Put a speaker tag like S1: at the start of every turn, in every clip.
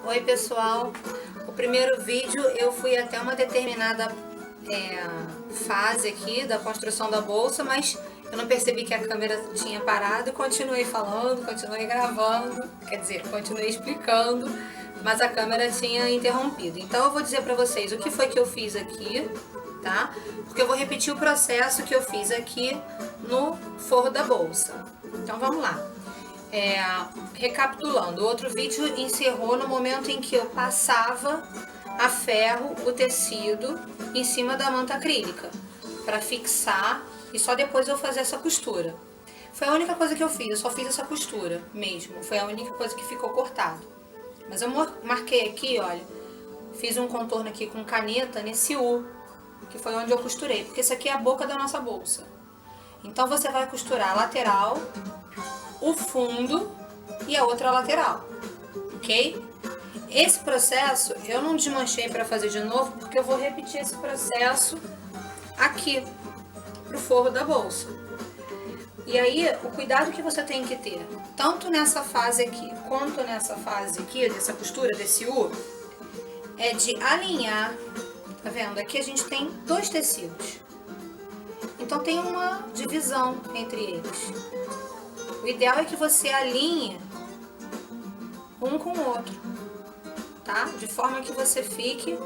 S1: Oi pessoal, o primeiro vídeo eu fui até uma determinada fase aqui da construção da bolsa, mas eu não percebi que a câmera tinha parado e continuei falando, continuei gravando, quer dizer, continuei explicando, mas a câmera tinha interrompido. Então eu vou dizer para vocês o que foi que eu fiz aqui, tá? Porque eu vou repetir o processo que eu fiz aqui no forro da bolsa. Então vamos lá. Recapitulando, o outro vídeo encerrou no momento em que eu passava a ferro o tecido em cima da manta acrílica para fixar e só depois eu fazer essa costura. Foi a única coisa que eu fiz, eu só fiz essa costura mesmo, foi a única coisa que ficou cortado. Mas eu marquei aqui, olha, fiz um contorno aqui com caneta nesse U, que foi onde eu costurei, porque isso aqui é a boca da nossa bolsa. Então você vai costurar a lateral, o fundo e a outra lateral, ok? Esse processo eu não desmanchei para fazer de novo, porque eu vou repetir esse processo aqui pro forro da bolsa. E aí, o cuidado que você tem que ter, tanto nessa fase aqui, quanto nessa fase aqui, dessa costura, desse U, é de alinhar, tá vendo? Aqui a gente tem dois tecidos, então tem uma divisão entre eles. O ideal é que você alinhe um com o outro, tá? De forma que você fique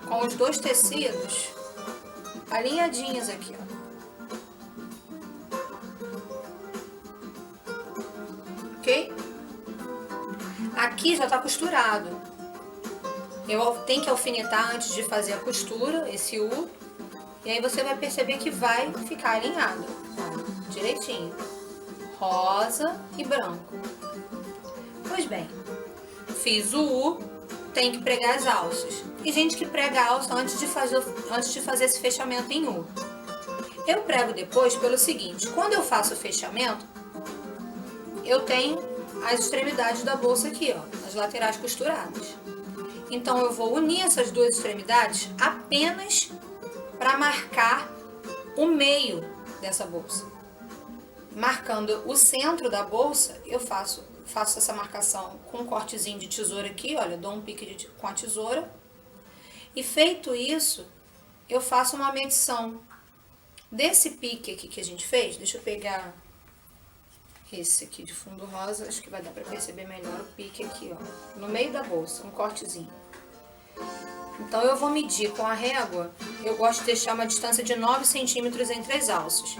S1: com os dois tecidos alinhadinhos aqui, ó. Ok? Aqui já tá costurado. Eu tenho que alfinetar antes de fazer a costura, esse U, e aí você vai perceber que vai ficar alinhado, ó, direitinho. Rosa e branco. Pois bem, fiz o U, tem que pregar as alças. E gente que prega a alça antes de fazer esse fechamento em U. Eu prego depois pelo seguinte, quando eu faço o fechamento, eu tenho as extremidades da bolsa aqui, ó, as laterais costuradas. Então eu vou unir essas duas extremidades apenas para marcar o meio dessa bolsa. Marcando o centro da bolsa, eu faço essa marcação com um cortezinho de tesoura aqui, olha, dou um pique com a tesoura. E feito isso, eu faço uma medição desse pique aqui que a gente fez. Deixa eu pegar esse aqui de fundo rosa, acho que vai dar para perceber melhor o pique aqui, ó, no meio da bolsa, um cortezinho. Então eu vou medir com a régua, eu gosto de deixar uma distância de 9 centímetros entre as alças.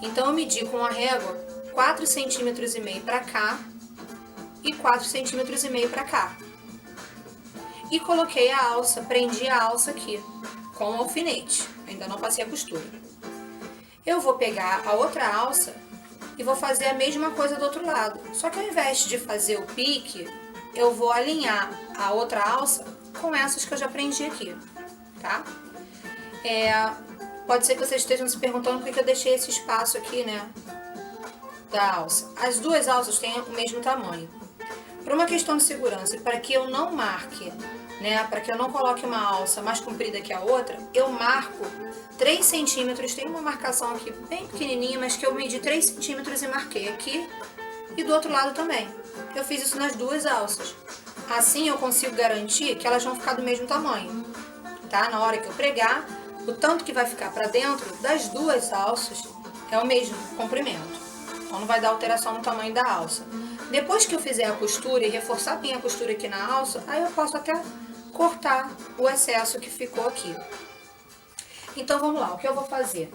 S1: Então eu medi com a régua 4,5 centímetros para cá e 4,5 centímetros para cá. E coloquei a alça, prendi a alça aqui com o alfinete, ainda não passei a costura. Eu vou pegar a outra alça e vou fazer a mesma coisa do outro lado. Só que ao invés de fazer o pique, eu vou alinhar a outra alça com essas que eu já prendi aqui, tá? Pode ser que vocês estejam se perguntando por que eu deixei esse espaço aqui, né, da alça. As duas alças têm o mesmo tamanho. Por uma questão de segurança e para que eu não marque, né, para que eu não coloque uma alça mais comprida que a outra, eu marco 3 centímetros, tem uma marcação aqui bem pequenininha, mas que eu medi 3 centímetros e marquei aqui e do outro lado também. Eu fiz isso nas duas alças. Assim eu consigo garantir que elas vão ficar do mesmo tamanho, tá? Na hora que eu pregar, o tanto que vai ficar para dentro das duas alças é o mesmo comprimento. Então não vai dar alteração no tamanho da alça. Depois que eu fizer a costura e reforçar bem a costura aqui na alça, aí eu posso até cortar o excesso que ficou aqui. Então vamos lá, o que eu vou fazer?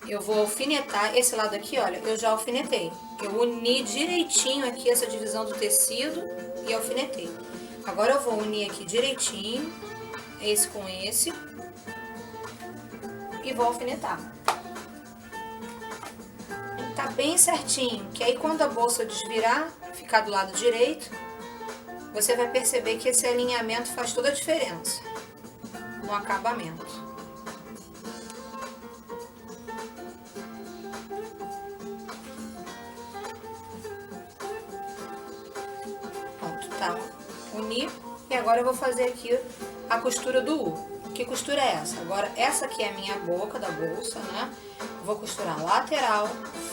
S1: Eu vou alfinetar esse lado aqui, olha, eu já alfinetei. Eu uni direitinho aqui essa divisão do tecido e alfinetei. Agora eu vou unir aqui direitinho, esse com esse, e vou alfinetar. Tá bem certinho, que aí quando a bolsa desvirar, ficar do lado direito, você vai perceber que esse alinhamento faz toda a diferença no acabamento. Pronto, tá. Uni. E agora eu vou fazer aqui a costura do U. Que costura é essa? Agora, essa aqui é a minha boca da bolsa, né? Vou costurar lateral,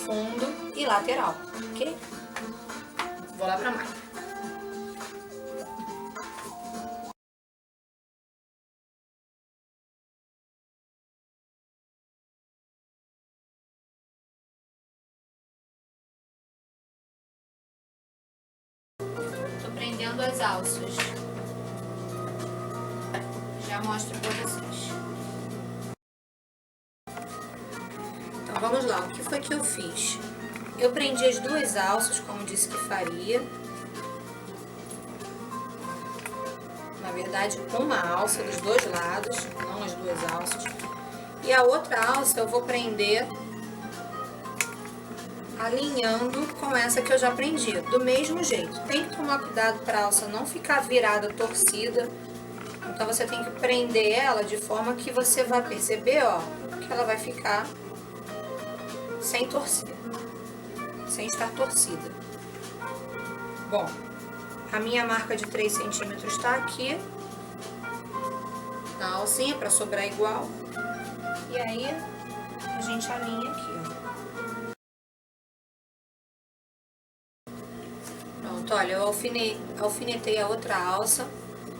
S1: fundo e lateral, ok? Vou lá pra máquina. prendendo as alças. Já mostro pra vocês. Então vamos lá, o que foi que eu fiz? Eu prendi as duas alças, como disse que faria. Na verdade, uma alça dos dois lados, não as duas alças. E a outra alça eu vou prender alinhando com essa que eu já prendi, do mesmo jeito. Tem que tomar cuidado para a alça não ficar virada, torcida. Então você tem que prender ela de forma que você vai perceber, ó, que ela vai ficar sem torcer, sem estar torcida. Bom, a minha marca de 3 centímetros está aqui na alcinha para sobrar igual. E aí a gente alinha aqui, ó. Pronto, olha, eu alfinetei a outra alça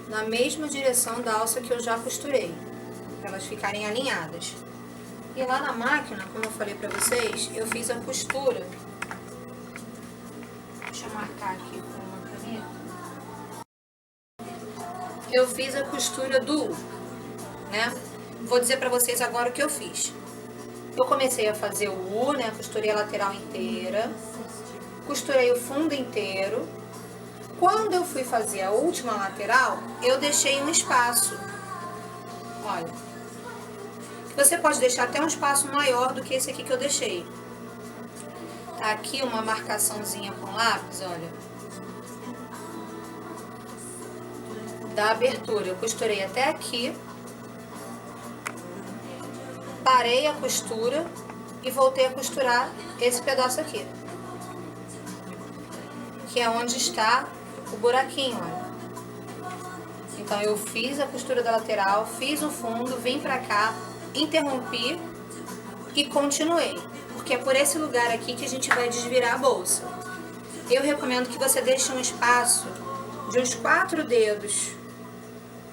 S1: na mesma direção da alça que eu já costurei, para elas ficarem alinhadas. E lá na máquina, como eu falei pra vocês, eu fiz a costura. Deixa eu marcar aqui com uma caneta. Eu fiz a costura do U, né? Vou dizer pra vocês agora o que eu fiz. Eu comecei a fazer o U, né? Costurei a lateral inteira, costurei o fundo inteiro. Quando eu fui fazer a última lateral, eu deixei um espaço. Olha. Você pode deixar até um espaço maior do que esse aqui que eu deixei. Tá aqui uma marcaçãozinha com lápis, olha. Da abertura. Eu costurei até aqui. Parei a costura e voltei a costurar esse pedaço aqui. Que é onde está o buraquinho, olha. Então eu fiz a costura da lateral, fiz o fundo, vim pra cá, interrompi e continuei, porque é por esse lugar aqui que a gente vai desvirar a bolsa. Eu recomendo que você deixe um espaço de uns 4 dedos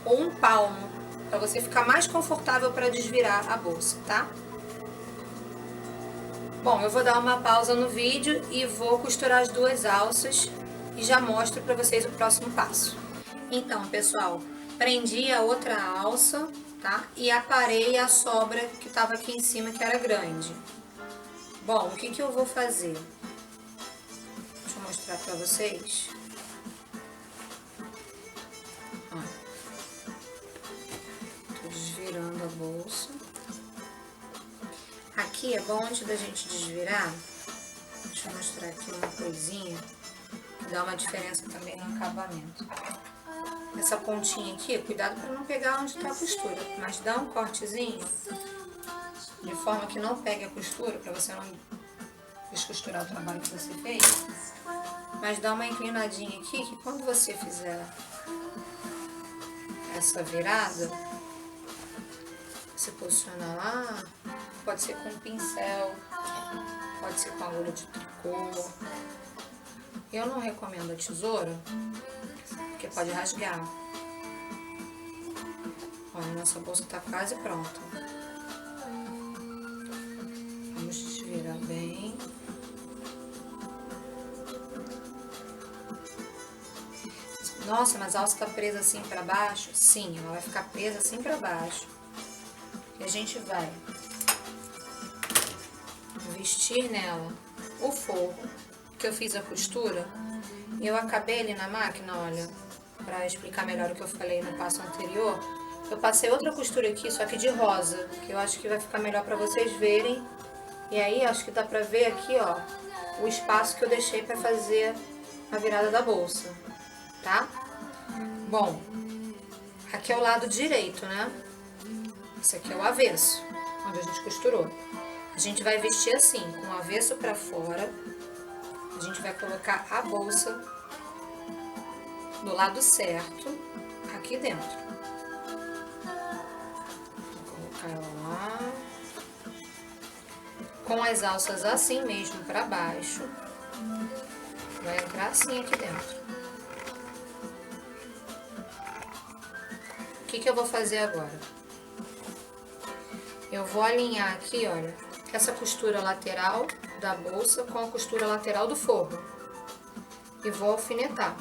S1: ou um palmo, para você ficar mais confortável para desvirar a bolsa, tá? Bom, eu vou dar uma pausa no vídeo e vou costurar as duas alças e já mostro para vocês o próximo passo. Então, pessoal, prendi a outra alça, tá? E aparei a sobra que estava aqui em cima, que era grande. Bom, o que que eu vou fazer? Deixa eu mostrar pra vocês. Ó. Tô desvirando a bolsa. Aqui é bom, antes da gente desvirar, deixa eu mostrar aqui uma coisinha que dá uma diferença também no acabamento. Essa pontinha aqui, cuidado para não pegar onde está a costura, mas dá um cortezinho de forma que não pegue a costura, para você não descosturar o trabalho que você fez. Mas dá uma inclinadinha aqui, que quando você fizer essa virada, você posiciona lá, pode ser com um pincel, pode ser com agulha de tricô. Eu não recomendo a tesoura, porque pode rasgar. Olha, nossa bolsa tá quase pronta. Vamos desvirar bem. Nossa, mas a alça tá presa assim pra baixo? Sim, ela vai ficar presa assim pra baixo. E a gente vai vestir nela o forro, que eu fiz a costura. E eu acabei ali na máquina, olha, pra explicar melhor o que eu falei no passo anterior, eu passei outra costura aqui, só que de rosa, que eu acho que vai ficar melhor pra vocês verem. E aí, acho que dá pra ver aqui, ó, o espaço que eu deixei pra fazer a virada da bolsa, tá? Bom, aqui é o lado direito, né? Esse aqui é o avesso, onde a gente costurou. A gente vai vestir assim, com o avesso pra fora. A gente vai colocar a bolsa do lado certo, aqui dentro. Vou colocar ela lá. Com as alças assim mesmo pra baixo. Vai entrar assim aqui dentro. O que que eu vou fazer agora? Eu vou alinhar aqui, olha, essa costura lateral da bolsa com a costura lateral do forro. E vou alfinetar.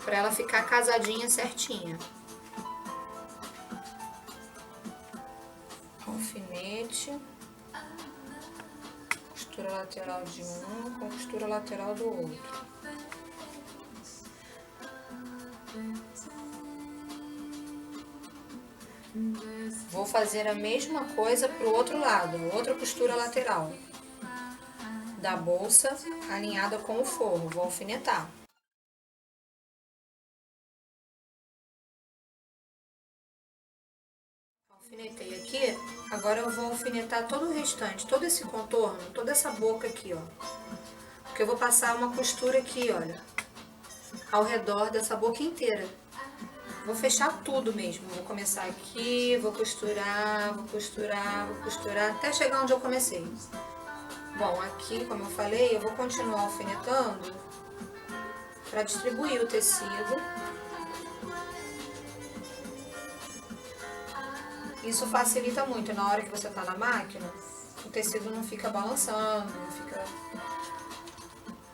S1: para ela ficar casadinha certinha. Alfinete, costura lateral de um com costura lateral do outro. Vou fazer a mesma coisa pro outro lado, outra costura lateral da bolsa alinhada com o forro. Vou alfinetar. Alfinetei aqui, agora eu vou alfinetar todo o restante, todo esse contorno, toda essa boca aqui, ó. Porque eu vou passar uma costura aqui, olha, ao redor dessa boca inteira. Vou fechar tudo mesmo, vou começar aqui, vou costurar, vou costurar, vou costurar, até chegar onde eu comecei. Bom, aqui, como eu falei, eu vou continuar alfinetando para distribuir o tecido. Isso facilita muito, na hora que você tá na máquina, o tecido não fica balançando, não fica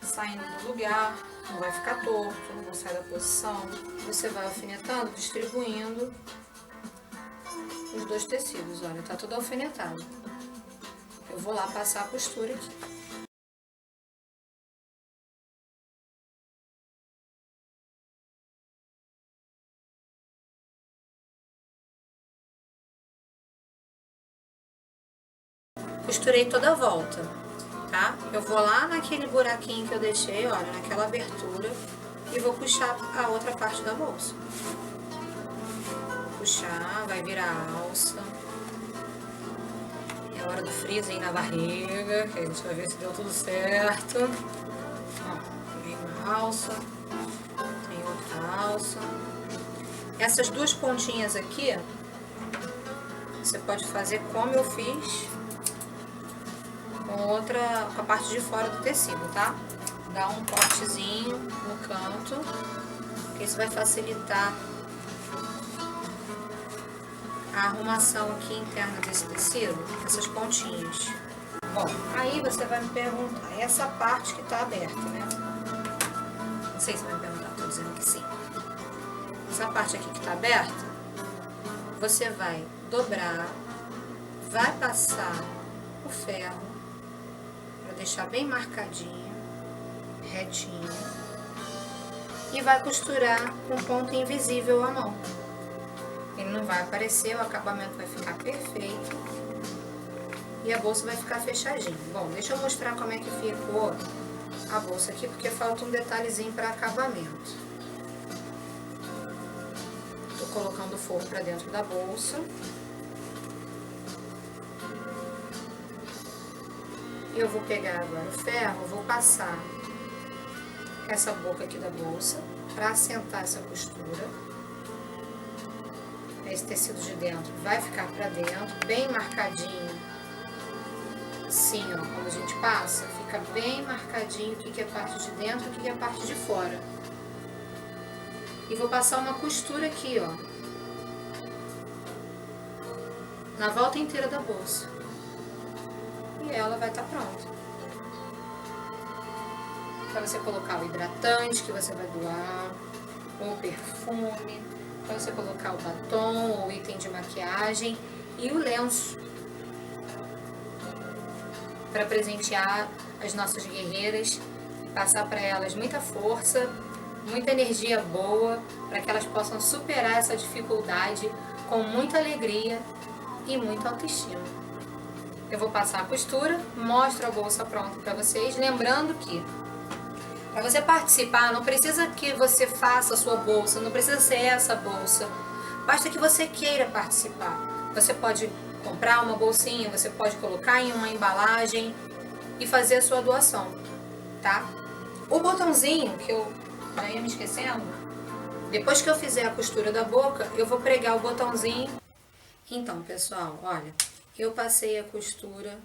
S1: saindo do lugar, não vai ficar torto, não sai da posição. Você vai alfinetando, distribuindo os dois tecidos, olha, tá tudo alfinetado. Eu vou lá passar a costura aqui. Costurei toda a volta, tá? Eu vou lá naquele buraquinho que eu deixei, olha, naquela abertura, e vou puxar a outra parte da bolsa. Puxar, vai virar alça. É hora do freezing na barriga, que a gente vai ver se deu tudo certo. Ó, tem uma alça, tem outra alça. Essas duas pontinhas aqui, você pode fazer como eu fiz com a parte de fora do tecido, tá? Dá um cortezinho no canto, que isso vai facilitar a arrumação aqui interna desse tecido, essas pontinhas. Bom, aí você vai me perguntar, essa parte que tá aberta, né? Não sei se você vai me perguntar, tô dizendo que sim. Essa parte aqui que tá aberta, você vai dobrar, vai passar o ferro, para deixar bem marcadinho, retinho, e vai costurar com ponto invisível à mão. Ele não vai aparecer, o acabamento vai ficar perfeito e a bolsa vai ficar fechadinha. Bom, deixa eu mostrar como é que ficou a bolsa aqui, porque falta um detalhezinho para acabamento. Tô colocando o forro para dentro da bolsa. Eu vou pegar agora o ferro, vou passar essa boca aqui da bolsa para assentar essa costura. Esse tecido de dentro vai ficar para dentro, bem marcadinho. Assim, ó, quando a gente passa, fica bem marcadinho o que é parte de dentro e o que é parte de fora. E vou passar uma costura aqui, ó, na volta inteira da bolsa. E ela vai estar pronta. Para você colocar o hidratante que você vai doar, ou o perfume, para você colocar o batom ou item de maquiagem e o lenço para presentear as nossas guerreiras e passar para elas muita força, muita energia boa, para que elas possam superar essa dificuldade com muita alegria e muita autoestima. Eu vou passar a costura, mostro a bolsa pronta para vocês, lembrando que para você participar, não precisa que você faça a sua bolsa, não precisa ser essa bolsa, basta que você queira participar. Você pode comprar uma bolsinha, você pode colocar em uma embalagem e fazer a sua doação, tá? O botãozinho, que eu já ia me esquecendo, depois que eu fizer a costura da boca, eu vou pregar o botãozinho. Então, pessoal, olha, eu passei a costura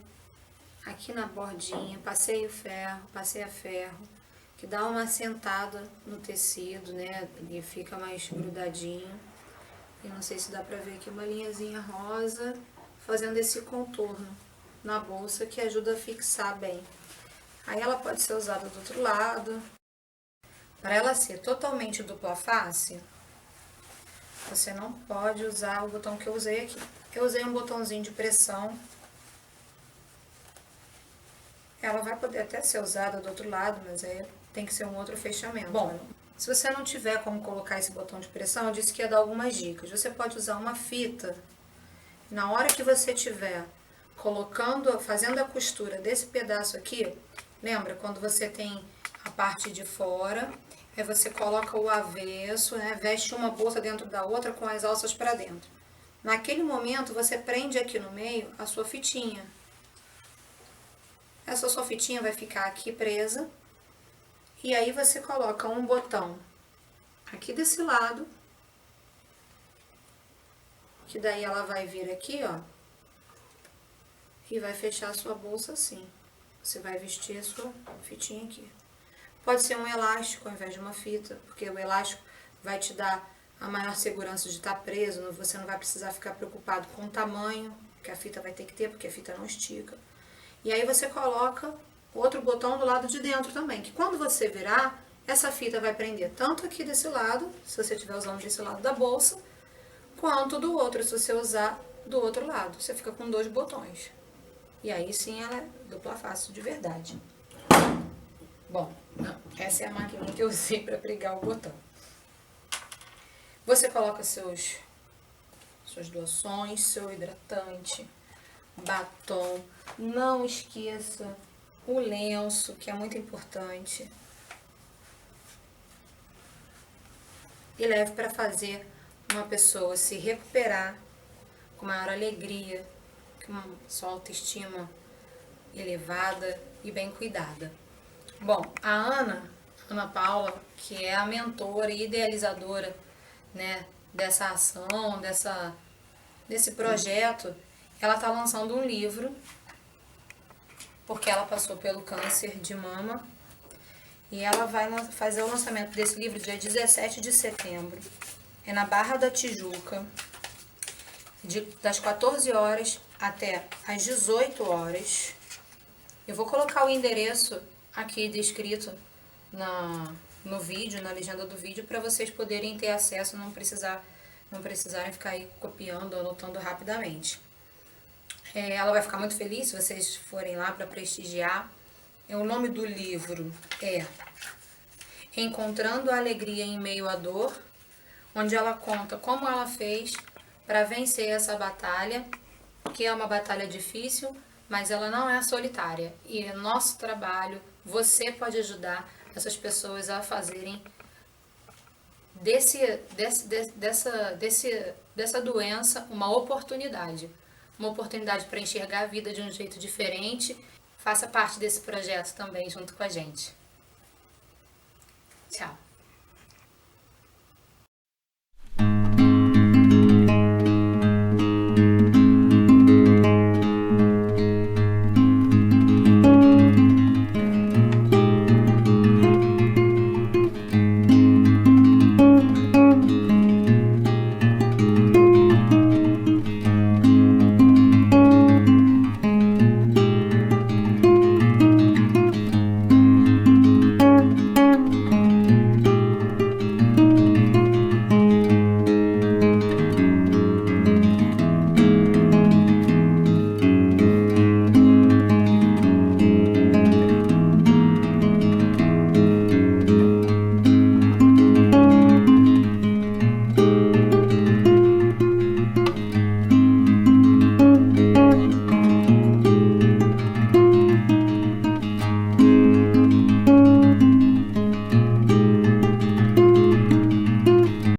S1: aqui na bordinha, passei o ferro, passei a ferro, que dá uma assentada no tecido, né? Ele fica mais grudadinho. E não sei se dá pra ver aqui uma linhazinha rosa, fazendo esse contorno na bolsa, que ajuda a fixar bem. Aí ela pode ser usada do outro lado, para ela ser totalmente dupla face, você não pode usar o botão que eu usei aqui. Eu usei um botãozinho de pressão. Ela vai poder até ser usada do outro lado, mas aí tem que ser um outro fechamento. Bom, se você não tiver como colocar esse botão de pressão, eu disse que ia dar algumas dicas. Você pode usar uma fita. Na hora que você tiver fazendo a costura desse pedaço aqui, lembra quando você tem a parte de fora, aí você coloca o avesso, né, veste uma bolsa dentro da outra com as alças para dentro. Naquele momento, você prende aqui no meio a sua fitinha. Essa sua fitinha vai ficar aqui presa. E aí você coloca um botão aqui desse lado. Que daí ela vai vir aqui, ó. E vai fechar a sua bolsa assim. Você vai vestir a sua fitinha aqui. Pode ser um elástico ao invés de uma fita. Porque o elástico vai te dar a maior segurança de estar preso. Você não vai precisar ficar preocupado com o tamanho que a fita vai ter que ter, porque a fita não estica. E aí você coloca outro botão do lado de dentro também, que quando você virar, essa fita vai prender tanto aqui desse lado, se você estiver usando desse lado da bolsa, quanto do outro, se você usar do outro lado. Você fica com 2 botões. E aí sim ela é dupla face de verdade. Bom, essa é a maquininha que eu usei para pregar o botão. Você coloca suas loções, seu hidratante, batom. Não esqueça o lenço, que é muito importante. E leve para fazer uma pessoa se recuperar com maior alegria, com uma sua autoestima elevada e bem cuidada. Bom, a Ana Paula, que é a mentora e idealizadora, né, dessa ação, desse projeto, ela está lançando um livro, porque ela passou pelo câncer de mama, e ela vai fazer o lançamento desse livro dia 17 de setembro. É na Barra da Tijuca, das 14 horas até as 18 horas. Eu vou colocar o endereço aqui descrito no vídeo, na legenda do vídeo, para vocês poderem ter acesso, não precisarem ficar aí copiando, anotando rapidamente. Ela vai ficar muito feliz se vocês forem lá para prestigiar. O nome do livro é Encontrando a Alegria em Meio à Dor, onde ela conta como ela fez para vencer essa batalha, que é uma batalha difícil, mas ela não é solitária. E é nosso trabalho, você pode ajudar essas pessoas a fazerem dessa doença uma oportunidade. Uma oportunidade para enxergar a vida de um jeito diferente. Faça parte desse projeto também junto com a gente. Tchau!